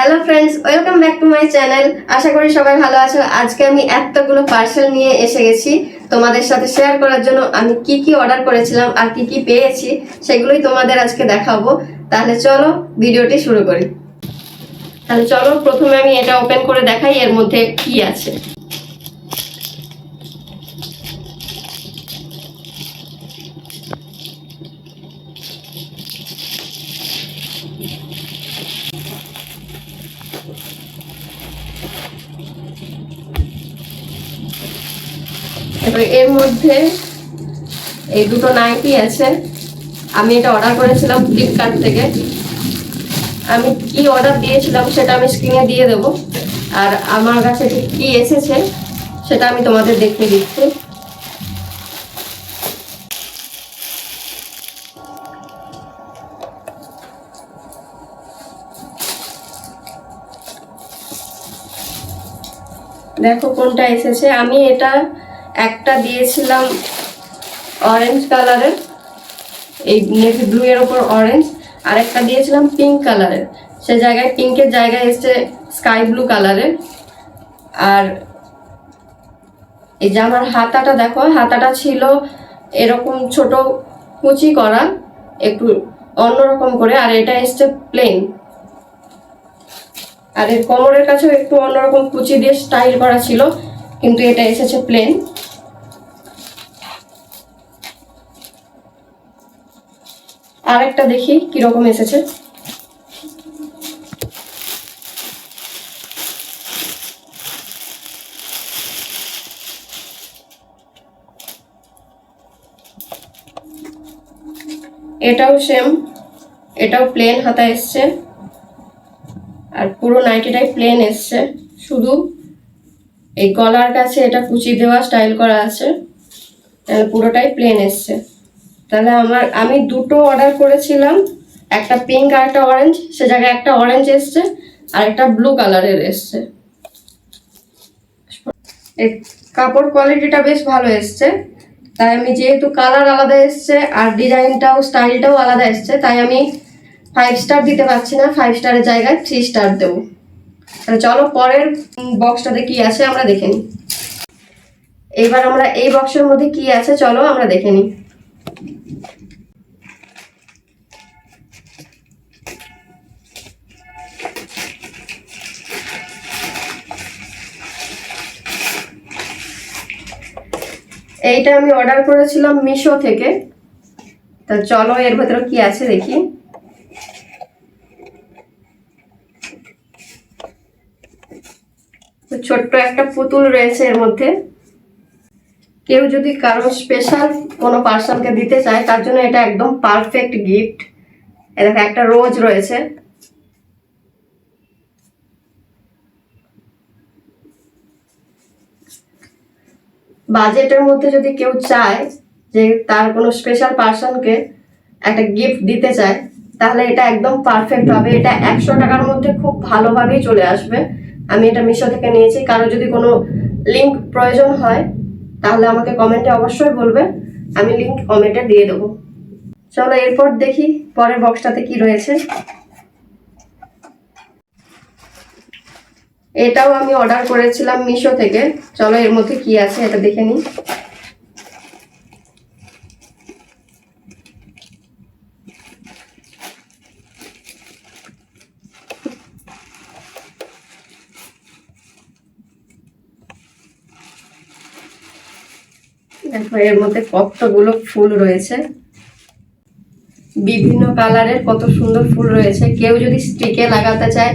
Hello friends, welcome back to my channel. আশা করি সবাই ভালো আছো। আজকে আমি এতগুলো পার্সেল নিয়ে এসে গেছি তোমাদের সাথে শেয়ার করার জন্য। আমি কি কি অর্ডার করেছিলাম আর কি কি পেয়েছি সেগুলোই তোমাদের আজকে দেখাবো। তাহলে চলো ভিডিওটি শুরু করি। তাহলে চলো প্রথমে আমি এটা ওপেন করে দেখাই এর মধ্যে কি আছে। এবার এর মধ্যে এই দুটো নাইটি আছে। আমি এটা অর্ডার করেছিলাম ফ্লিপকার্ট থেকে। আমি কি অর্ডার দিয়েছিলাম সেটা আমি স্ক্রিনে দিয়ে দেবো, আর আমার কাছে কি এসেছে সেটা আমি তোমাদের দেখিয়ে দিচ্ছি। দেখো কোনটা এসেছে। আমি এটা একটা দিয়েছিলাম অরেঞ্জ কালারের, এই নেভি ব্লু এর উপর অরেঞ্জ, আর একটা দিয়েছিলাম পিঙ্ক কালারের। সে জায়গায় পিঙ্কের জায়গায় এসেছে স্কাই ব্লু কালারের। আর এই যে আমার হাতাটা দেখো, হাতাটা ছিল এরকম ছোট কুচি করা, একটু অন্যরকম করে, আর এটা এসছে প্লেন। আর এর কোমরের কাছেও একটু অন্যরকম কুচি দিয়ে স্টাইল করা ছিল, কিন্তু এটা এসেছে প্লেন। আরেকটা দেখি কিরকম এসেছে। এটাও সেম, এটাও প্লেন হাতা এসছে, আর পুরো নাইটিটাই প্লেন এসছে, শুধু এই গলার কাছে এটা কুচি দেওয়া স্টাইল করা আছে, পুরোটাই প্লেন এসছে। তাহলে আমি দুটো অর্ডার করেছিলাম, একটা পিঙ্ক আর একটা অরেঞ্জ, সে জায়গায় একটা অরেঞ্জ এসছে আর একটা ব্লু কালারের এসছে। এই কাপড় কোয়ালিটিটা বেশ ভালো এসছে, তাই আমি যেহেতু কালার আলাদা এসছে আর ডিজাইনটাও স্টাইলটাও আলাদা এসছে, তাই আমি 5 স্টার দিতে পারছি না, 5 স্টারের জায়গায় 3 স্টার দেবো। তাহলে চলো পরের বক্সটাতে কি আছে আমরা দেখে নিই। এবার আমরা এই বক্সের মধ্যে কি আছে চলো আমরা দেখে নিই। এইটা আমি অর্ডার করেছিলাম মিশো থেকে। তা চলো এর ভেতরে কি আছে দেখি। ছোট্ট একটা পুতুল রয়েছে এর মধ্যে। কেউ যদি কারো স্পেশাল কোনো পার্সনকে দিতে চায় তার জন্য এটা একদম পারফেক্ট গিফট। দেখো একটা রোজ রয়েছে। বাজেটের মধ্যে যদি কেউ চায় যে তার কোনো স্পেশাল পার্সনকে একটা গিফট দিতে চায়, তাহলে এটা একদম পারফেক্ট হবে। এটা 100 টাকার মধ্যে খুব ভালোভাবেই চলে আসবে। আমি এটা মিশো থেকে নিয়েছি। কারো যদি কোনো লিংক প্রয়োজন হয় তাহলে আমাকে কমেন্টে অবশ্যই বলবে, আমি লিংক কমেন্টে দিয়ে দেবো। চলো এরপর দেখি পরের বক্সটাতে কি রয়েছে। এটাও আমি অর্ডার করেছিলাম মিশো থেকে। চলো এর মধ্যে কি আছে এটা দেখে নিই। দেখো এর মধ্যে কতগুলো ফুল রয়েছে, বিভিন্ন কালারের কত সুন্দর ফুল রয়েছে। কেউ যদি স্টিকে লাগাতে চায়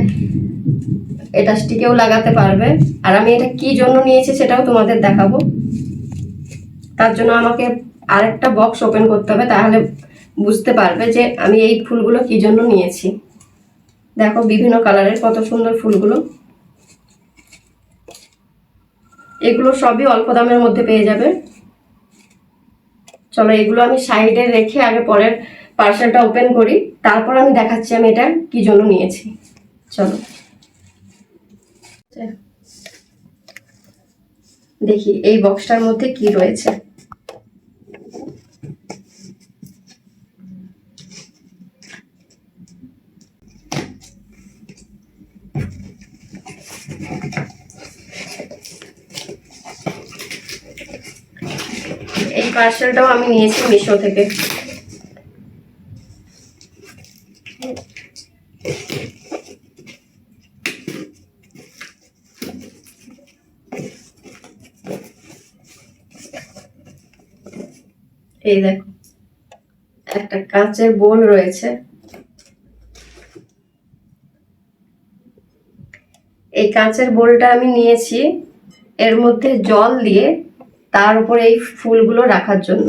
এটা স্টিকেও লাগাতে পারবে। আর আমি এটা কি জন্য নিয়েছি সেটাও তোমাদের দেখাবো। তার জন্য আমাকে আরেকটা বক্স ওপেন করতে হবে, তাহলে বুঝতে পারবে যে আমি এই ফুলগুলো কি জন্য নিয়েছি। দেখো বিভিন্ন কালারের কত সুন্দর ফুলগুলো। এগুলো সবই অল্প দামের মধ্যে পেয়ে যাবে। চলো এগুলো আমি সাইডে রেখে আগে পরের পার্সেলটা ওপেন করি, তারপর আমি দেখাচ্ছি আমি এটা কি জন্য নিয়েছি। চলো দেখি এই বক্সটার মধ্যে কি রয়েছে। এই পার্সেলটাও আমি নিয়েছি মিশো থেকে। এই দেখো একটা কাঁচের বোল রয়েছে। এই কাঁচের বোলটা আমি নিয়েছি এর মধ্যে জল দিয়ে তার উপরে এই ফুলগুলো রাখার জন্য।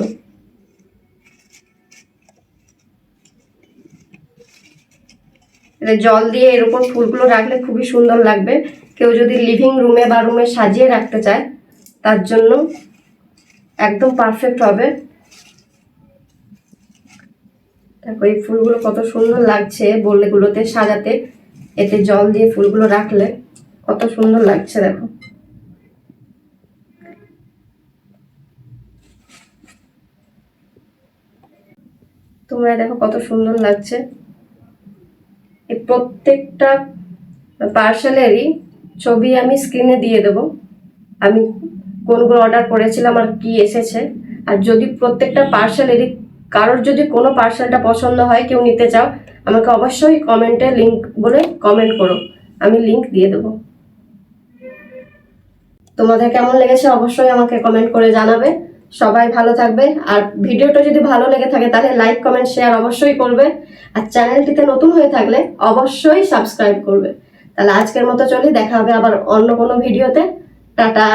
জল দিয়ে এর উপর ফুলগুলো রাখলে খুবই সুন্দর লাগবে। কেউ যদি লিভিং রুমে বা রুমে সাজিয়ে রাখতে চায় তার জন্য একদম পারফেক্ট হবে। দেখো এই ফুলগুলো কত সুন্দর লাগছে বোলগুলোতে সাজাতে, এতে জল দিয়ে ফুলগুলো রাখলে কত সুন্দর লাগছে। দেখো তোমরা দেখো কত সুন্দর লাগছে। এই প্রত্যেকটা পার্সেলেরই ছবি আমি স্ক্রিনে দিয়ে দেবো, আমি কোনগুলো অর্ডার করেছিলাম আর কি এসেছে। আর যদি প্রত্যেকটা পার্সেলেরই কারোর যদি কোনো পার্সেলটা পছন্দ হয়, কেউ নিতে চাও, আমাকে অবশ্যই কমেন্টে লিংক বলে কমেন্ট করো, আমি লিংক দিয়ে দেবো। তোমাদের কেমন লেগেছে অবশ্যই আমাকে কমেন্ট করে জানাবে। সবাই ভালো থাকবে। আর ভিডিওটা যদি ভালো লেগে থাকে তাহলে লাইক কমেন্ট শেয়ার অবশ্যই করবে। আর চ্যানেলটিতে নতুন হয়ে থাকলে অবশ্যই সাবস্ক্রাইব করবে। তাহলে আজকের মতো চলি, দেখা হবে আবার অন্য কোনো ভিডিওতে। টাটা।